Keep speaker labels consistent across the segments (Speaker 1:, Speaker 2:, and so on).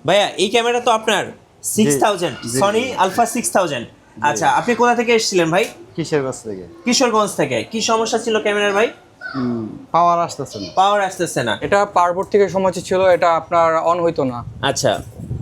Speaker 1: ভাইয়া এই ক্যামেরা তো আপনার 6000 সনি আলফা 6000। আচ্ছা, আপনি কোথা থেকে এসেছিলেন ভাই?
Speaker 2: কিশোরগঞ্জ থেকে।
Speaker 1: কিশোরগঞ্জ থেকে। কি সমস্যা ছিল ক্যামেরার ভাই?
Speaker 2: পাওয়ার আসতেছে না।
Speaker 1: পাওয়ার আসতেছে না।
Speaker 3: এটা পাওয়ার থেকে সমস্যা ছিল, এটা আপনার অন হইতো না।
Speaker 1: আচ্ছা,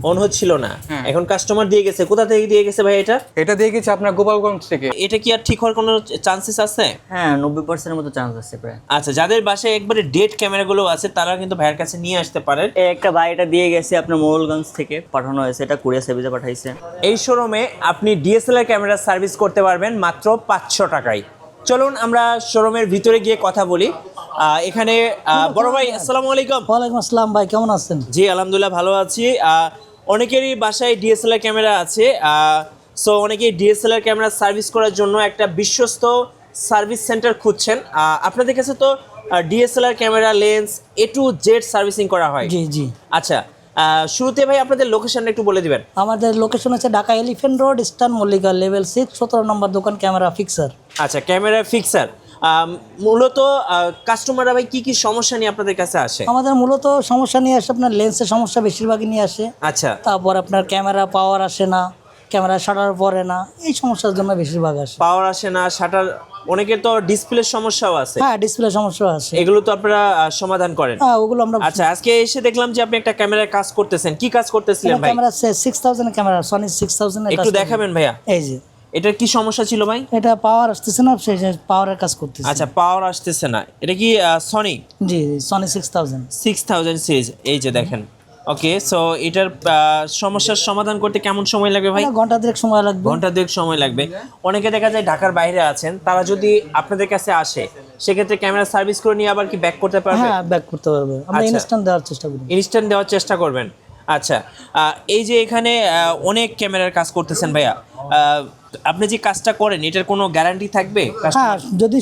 Speaker 1: অন হচ্ছিল না।
Speaker 3: হ্যাঁ।
Speaker 1: এখন কাস্টমার দিয়ে গেছে। কোথা থেকে দিয়ে গেছে ভাই এটা?
Speaker 3: এটা দিয়ে গেছে আপনার গোপালগঞ্জ থেকে।
Speaker 1: এটা কি আর ঠিক হওয়ার কোনো চান্সেস আছে?
Speaker 4: হ্যাঁ 90% মতো চান্স আছে প্রায়।
Speaker 1: আচ্ছা, যাদের বাসায় একবারে ডেড ক্যামেরাগুলো আছে তারা কিন্তু ভাইয়ের কাছে নিয়ে আসতে পারেন।
Speaker 4: এই একটা ভাই এটা দিয়ে গেছে আপনার মোগলগঞ্জ থেকে পাঠানো হয়েছে, এটা কুরিয়ার সার্ভিসে পাঠাইছে।
Speaker 1: এই শোরুমে আপনি ডিএসএলআর ক্যামেরা সার্ভিস করতে পারবেন মাত্র 500 টাকায়। চলুন আমরা শোরুমের ভিতরে গিয়ে কথা বলি। এখানে বড় ভাই, আসসালামু আলাইকুম।
Speaker 5: ওয়ালাইকুম আসসালাম ভাই, কেমন আছেন?
Speaker 1: জি আলহামদুলিল্লাহ ভালো আছি। অনেকেরই বাসায় ডিএসএলআর ক্যামেরা আছে, সো অনেকেই ডিএসএলআর ক্যামেরা সার্ভিস করার জন্য একটা বিশ্বস্ত সার্ভিস সেন্টার খুঁজছেন। আপনাদের কাছে তো DSLR camera lens A to Z servicing করা হয়।
Speaker 5: জি জি।
Speaker 1: আচ্ছা, শুরুতে ভাই আপনাদের লোকেশনটা একটু বলে দিবেন।
Speaker 5: আমাদের লোকেশন হচ্ছে Dhaka elephant road, eastern Mallika, level 6, 17 নম্বর দোকান, ক্যামেরা ফিক্সার।
Speaker 1: আচ্ছা, ক্যামেরা ফিক্সার। মূলত কাস্টমাররা ভাই কি কি সমস্যা নিয়ে আপনাদের কাছে আসে?
Speaker 5: আমাদের মূলত সমস্যা নিয়ে আসে আপনার লেন্সের সমস্যা বেশিরভাগই নিয়ে আসে।
Speaker 1: আচ্ছা,
Speaker 5: তারপর আপনার ক্যামেরা পাওয়ার আসে না, ক্যামেরা শাটার পড়ে না, এই সমস্যার জন্য বেশিরভাগ আসে।
Speaker 1: পাওয়ার আসে না, শাটার, অনেকের তো ডিসপ্লের সমস্যাও আছে।
Speaker 5: হ্যাঁ, ডিসপ্লে সমস্যা আছে।
Speaker 1: এগুলো তো আপনারা সমাধান করেন?
Speaker 5: হ্যাঁ, ওগুলো আমরা।
Speaker 1: আচ্ছা, আজকে এসে দেখলাম যে আপনি একটা ক্যামেরার কাজ করতেছেন। কি কাজ করতেছিলেন ভাই?
Speaker 5: ক্যামেরা 6000 ক্যামেরা, সনি 6000
Speaker 1: একটু দেখাবেন ভাইয়া।
Speaker 5: এই যে
Speaker 1: এটার কি সমস্যা ছিল ভাই?
Speaker 5: এটা পাওয়ার আসতেছে না, সেই পাওয়ারের কাজ করতেছে।
Speaker 1: আচ্ছা, পাওয়ার আসতেছে না। এটা কি সনি
Speaker 5: জি, সনি 6000
Speaker 1: সিরিজ? এই যে দেখেন। ওকে, সো এটার সমস্যার সমাধান করতে কেমন সময় লাগবে ভাই?
Speaker 5: ঘন্টা দেড়েক সময় লাগবে।
Speaker 1: ঘন্টা দুয়েক সময় লাগবে। অনেকে দেখা যায় ঢাকার বাইরে আছেন, তারা যদি আপনাদের কাছে আসে সেক্ষেত্রে ক্যামেরা সার্ভিস করে নিয়ে আবার কি ব্যাক করতে পারবে?
Speaker 5: হ্যাঁ, ব্যাক করতে পারবে। আমরা
Speaker 1: আচ্ছা।
Speaker 5: ইনস্ট্যান্ট দেওয়ার চেষ্টা করি।
Speaker 1: ইনস্ট্যান্ট দেওয়ার চেষ্টা করবেন। আচ্ছা, এই যে এখানে অনেক ক্যামেরার কাজ করতেছেন ভাইয়া, আপনি যে কাজটা করেন এটার কোনো গ্যারান্টি থাকবে?
Speaker 5: হ্যাঁ, যদি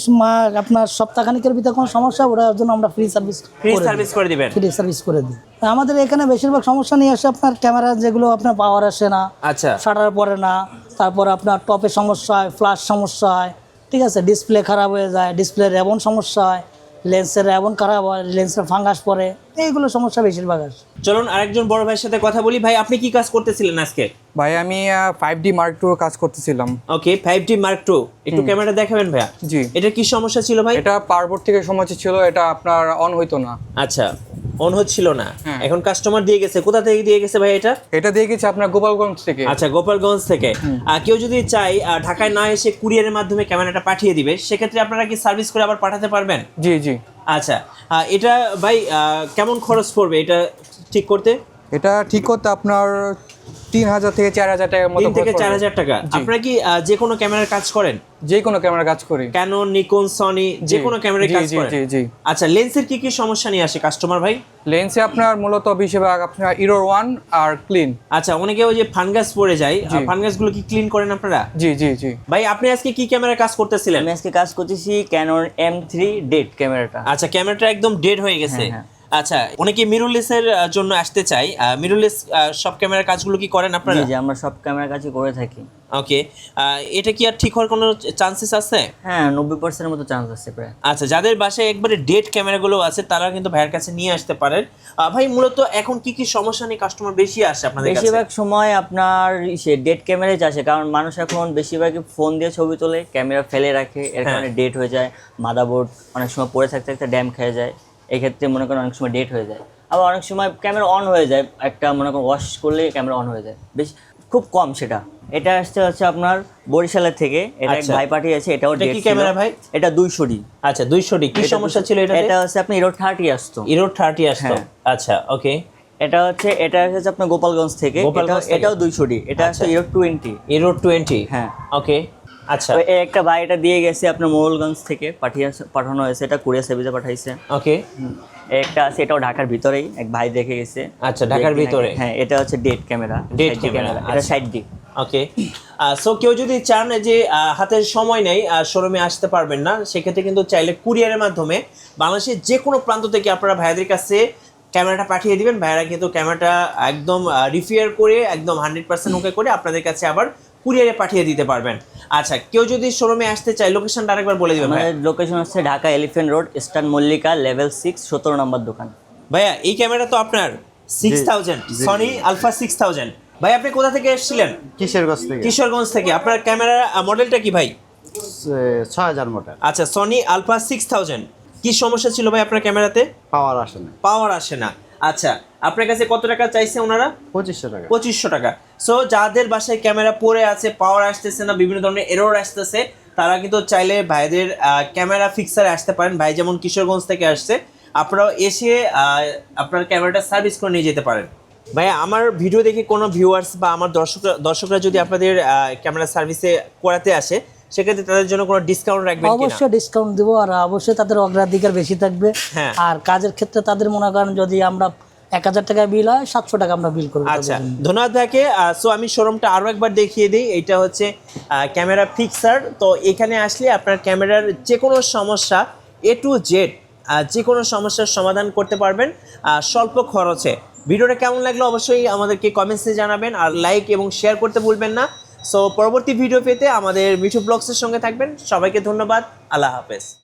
Speaker 5: আপনার সপ্তাহখানিকের ভিতরে কোনো সমস্যা, ওটার জন্য আমরা ফ্রি সার্ভিস
Speaker 1: করে দিবেন।
Speaker 5: ফ্রি সার্ভিস করে দিই। আমাদের এখানে বেশিরভাগ সমস্যা নিয়ে আসে আপনার ক্যামেরা, যেগুলো আপনার পাওয়ার আসে না,
Speaker 1: আচ্ছা,
Speaker 5: শাটার পড়ে না, তারপর আপনার টপে সমস্যা হয়, ফ্ল্যাশ সমস্যা হয়, ঠিক আছে, ডিসপ্লে খারাপ হয়ে যায়, ডিসপ্লে র্যাবন সমস্যা হয়, লেন্সের র্যাবন খারাপ হয়, লেন্সের ফাঙ্গাস পড়ে, এইগুলো সমস্যা বেশিরভাগ আসে।
Speaker 1: চলুন আরেকজন বড় ভাইয়ের সাথে কথা বলি। ভাই, আপনি কি কাজ করতেছিলেন আজকে?
Speaker 3: ভাই আমি 5D Mark II কাজ করতেছিলাম।
Speaker 1: ওকে, 5D Mark II একটু ক্যামেরা দেখাবেন ভাইয়া।
Speaker 3: জি।
Speaker 1: এটা কি সমস্যা ছিল ভাই?
Speaker 3: এটা পাওয়ার থেকে সমস্যা ছিল, এটা আপনার অন হইতো না।
Speaker 1: আচ্ছা, অন হচ্ছিল না।
Speaker 3: হ্যাঁ।
Speaker 1: এখন কাস্টমার দিয়ে গেছে। কোথা থেকে দিয়ে গেছে ভাই এটা?
Speaker 3: এটা দিয়ে গেছে আপনার গোপালগঞ্জ থেকে।
Speaker 1: আচ্ছা, গোপালগঞ্জ থেকে। কেউ যদি চাই ঢাকায় না এসে কুরিয়ারের মাধ্যমে ক্যামেরাটা পাঠিয়ে দিবে, সেক্ষেত্রে আপনারা কি সার্ভিস করে আবার পাঠাতে পারবেন?
Speaker 3: জি জি।
Speaker 1: আচ্ছা, এটা ভাই কেমন খরচ পড়বে এটা ঠিক করতে?
Speaker 3: এটা ঠিক করতে আপনার 3000 থেকে 4000 টাকার মতো।
Speaker 1: 3 থেকে 4000 টাকা। আপনারা কি যে কোনো ক্যামেরার কাজ করেন?
Speaker 3: যে কোনো ক্যামেরা কাজ করি।
Speaker 1: ক্যানন, নিকন, সনি, যে কোনো ক্যামেরার কাজ করেন?
Speaker 3: জি জি।
Speaker 1: আচ্ছা, লেন্সের কি কি সমস্যা নিয়ে আসে কাস্টমার ভাই?
Speaker 3: লেন্সে আপনার মূলত বেশিরভাগ আপনার ইরোর 1 আর ক্লিন।
Speaker 1: আচ্ছা, অনেকে ওই যে ফানগাস পড়ে যায়, ফানগাসগুলো কি ক্লিন করেন আপনারা?
Speaker 3: জি জি জি।
Speaker 1: ভাই, আপনি আজকে কি ক্যামেরার কাজ করতেছিলেন?
Speaker 4: আমি আজকে কাজ করতেছি ক্যানন M3 ডেড ক্যামেরাটা।
Speaker 1: আচ্ছা, ক্যামেরাটা একদম ডেড হয়ে গেছে।
Speaker 4: হ্যাঁ।
Speaker 1: আচ্ছা, অনেকে মিররলেসের জন্য আসতে চাই। মিররলেস সব ক্যামেরার কাজগুলো কি করেন আপনারা?
Speaker 4: জি জি, আমরা সব ক্যামেরার কাজই করে থাকি।
Speaker 1: ওকে, এটা কি আর ঠিক হওয়ার কোনো চান্সেস আছে?
Speaker 4: হ্যাঁ 90% মতো চান্স আছে প্রায়।
Speaker 1: আচ্ছা, যাদের বাসায় একবারে ডেড ক্যামেরাগুলো আছে তারা কিন্তু ভাইয়ের কাছে নিয়ে আসতে পারেন। ভাই, মূলত এখন কি কি সমস্যা নিয়ে কাস্টমার বেশি আসে আপনাদের কাছে?
Speaker 4: বেশিরভাগ সময় আপনার সে ডেড ক্যামেরাই আসে, কারণ মানুষ এখন বেশিরভাগই ফোন দিয়ে ছবি তোলে, ক্যামেরা ফেলে রাখে, এর কারণে ডেট হয়ে যায়। মাদারবোর্ড অনেক সময় পড়ে থাকতে থাকতে ড্যাম খেয়ে যায়, এক্ষেত্রে মনে করেন অনেক সময় ডেট হয়ে যায়। আবার অনেক সময় ক্যামেরা অন হয়ে যায়, একটা মনে করেন ওয়াশ করলে ক্যামেরা অন হয়ে যায়, বেশ খুব কম সেটা। এটা আসছে হচ্ছে আপনার বরিশালের থেকে, এটা এক ভাই পাঠিয়েছে, এটাও ডেট
Speaker 1: কি ক্যামেরা ভাই?
Speaker 4: এটা 200D।
Speaker 1: আচ্ছা, 200D। কি সমস্যা ছিল এটা?
Speaker 4: এটা হচ্ছে আপনি ইরো 30 আসতো।
Speaker 1: ইরো 30 আসতো। আচ্ছা, ওকে।
Speaker 4: এটা হচ্ছে আপনার গোপালগঞ্জ থেকে, এটাও 200D। এটা হচ্ছে ইরো 20।
Speaker 1: ইরো 20।
Speaker 4: হ্যাঁ।
Speaker 1: ওকে, আচ্ছা।
Speaker 4: এই একটা ভাই এটা দিয়ে গেছে আপনার মোগলগঞ্জ থেকে পাঠানো হয়েছে, এটা কুরিয়ার সার্ভিসে পাঠাইছে।
Speaker 1: ওকে।
Speaker 4: একটা আছে, এটাও ঢাকার ভিতরেই এক ভাই দেখে গেছে।
Speaker 1: আচ্ছা, ঢাকার ভিতরে।
Speaker 4: হ্যাঁ, এটা হচ্ছে ডেট ক্যামেরা।
Speaker 1: ডেট ক্যামেরা,
Speaker 4: এটা 60D।
Speaker 1: ওকে। সো কেউ যদি চান যে হাতের সময় নেই, শোরুমে আসতে পারবেন না, সেক্ষেত্রে কিন্তু চাইলে কুরিয়ারের মাধ্যমে বাংলাদেশের যে কোনো প্রান্ত থেকে আপনারা ভাইয়াদের কাছে ক্যামেরাটা পাঠিয়ে দিবেন। ভাইয়ারা কিন্তু ক্যামেরাটা একদম রিপেয়ার করে একদম 100% ওকে করে আপনাদের কাছে আবার কুরিয়ারে পাঠিয়ে দিতে পারবেন। আচ্ছা, কেউ যদি শোরুমে আসতে চায় লোকেশনটা আরেকবার বলে দিবেন।
Speaker 4: আমাদের লোকেশন হচ্ছে Dhaka elephant road, eastern Mallika, level 6, 17 নম্বর দোকান।
Speaker 1: ভাইয়া, এই ক্যামেরা তো আপনার 6000
Speaker 2: জি,
Speaker 1: সনি আলফা 6000। ভাই আপনি কোথা থেকে এসেছিলেন?
Speaker 2: কিশোরগঞ্জ থেকে
Speaker 1: কিশোরগঞ্জ থেকে। আপনার ক্যামেরার মডেলটা কি ভাই?
Speaker 2: 6000 মডেল।
Speaker 1: আচ্ছা, সনি আলফা 6000। কি সমস্যা ছিল ভাই আপনার ক্যামেরাতে?
Speaker 2: পাওয়ার আসে না।
Speaker 1: পাওয়ার আসে না। আচ্ছা, আপনার কাছে কত টাকা চাইছে ওনারা?
Speaker 2: 2500 টাকা।
Speaker 1: 2500 টাকা। সো যাদের বাসায় ক্যামেরা পড়ে আছে, পাওয়ার আসতেছে না, বিভিন্ন ধরনের এরর আসতেছে, তারা কিন্তু চাইলে ভাইদের ক্যামেরা ফিক্সারে আসতে পারেন। ভাই যেমন কিশোরগঞ্জ থেকে আসছে, আপনারাও এসে আপনার ক্যামেরাটা সার্ভিস করে নিয়ে যেতে পারেন। ভাই আমার ভিডিও দেখে কোনো ভিউয়ার্স বা আমার দর্শকরা যদি আপনাদের ক্যামেরা সার্ভিসে করাতে আসে, সেক্ষেত্রে তাদের জন্য কোনো ডিসকাউন্ট রাখবেন কিনা?
Speaker 5: অবশ্যই ডিসকাউন্ট দিব, আর অবশ্যই তাদের অগ্রাধিকার বেশি থাকবে।
Speaker 1: হ্যাঁ।
Speaker 5: আর কাজের ক্ষেত্রে তাদের মনে করেন যদি আমরা 1000 টাকা বিল হয়, 700 টাকা আমরা বিল করবো।
Speaker 1: আচ্ছা, ধন্যবাদ ভাইকে। সো আমি শোরুমটা আরও একবার দেখিয়ে দিই। এটা হচ্ছে ক্যামেরা ফিক্সার। তো এখানে আসলে আপনার ক্যামেরার যে কোনো সমস্যা A to Z যে কোনো সমস্যার সমাধান করতে পারবেন স্বল্প খরচে। ভিডিওটা কেমন লাগলো অবশ্যই আমাদেরকে কমেন্টসে জানাবেন, আর লাইক এবং শেয়ার করতে ভুলবেন না। সো পরবর্তী ভিডিও পেতে আমাদের মিঠু ব্লগসের সঙ্গে থাকবেন। সবাইকে ধন্যবাদ। আল্লাহ হাফেজ।